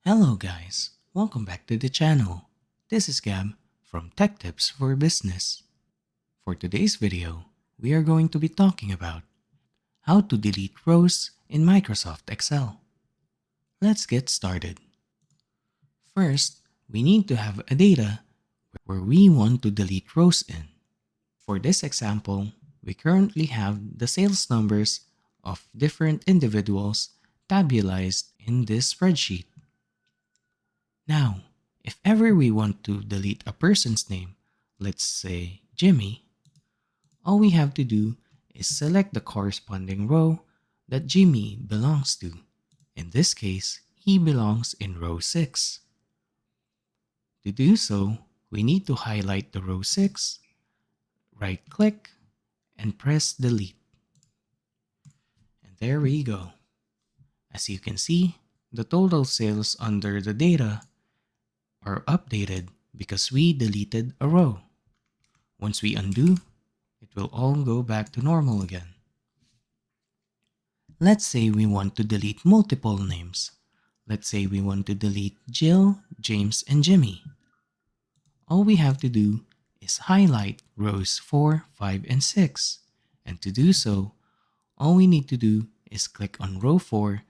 Hello guys, welcome back to the channel. This is Gab from Tech Tips for Business. For today's video, we are going to be talking about how to delete rows in Microsoft Excel. Let's get started. First, we need to have a data where we want to delete rows in. For this example, we currently have the sales numbers of different individuals tabularized in this spreadsheet. Now, if ever we want to delete a person's name, let's say Jimmy, all we have to do is select the corresponding row that Jimmy belongs to. In this case, he belongs in row 6. To do so, we need to highlight the row 6, right-click, and press delete. And there we go. As you can see, the total sales under the data are updated because we deleted a row. Once we undo, it will all go back to normal again. Let's say we want to delete multiple names. Let's say we want to delete Jill, James, and Jimmy. All we have to do is highlight rows 4, 5, and 6. And to do so, all we need to do is click on row 4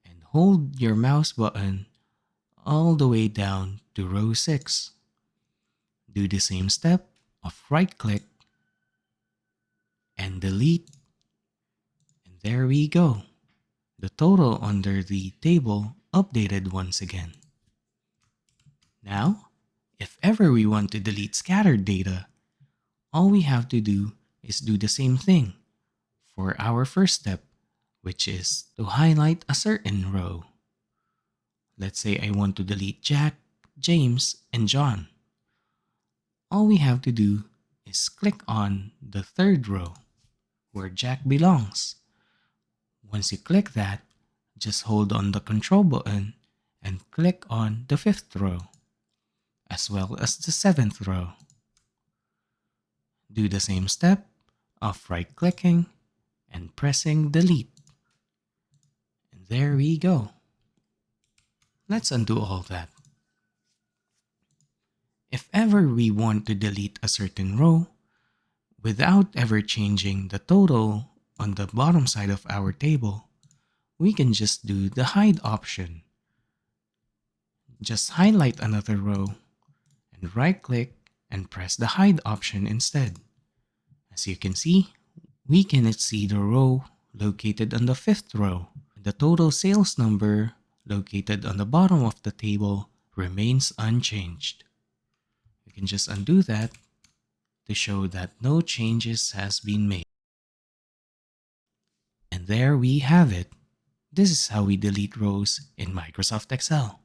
and hold your mouse button all the way down to row 6. Do the same step of right-click and delete, and there we go. The total under the table updated once again. Now, if ever we want to delete scattered data, all we have to do is do the same thing for our first step, which is to highlight a certain row. Let's say I want to delete Jack, James, and John. All we have to do is click on the third row where Jack belongs. Once you click that, just hold on the control button and click on the 5th row, as well as the 7th row. Do the same step of right-clicking and pressing delete. And there we go. Let's undo all that. If ever we want to delete a certain row, without ever changing the total on the bottom side of our table, we can just do the hide option. Just highlight another row and right-click and press the hide option instead. As you can see, we cannot see the row located on the 5th row. The total sales number located on the bottom of the table remains unchanged. You can just undo that to show that no changes has been made. And there we have it. This is how we delete rows in Microsoft Excel.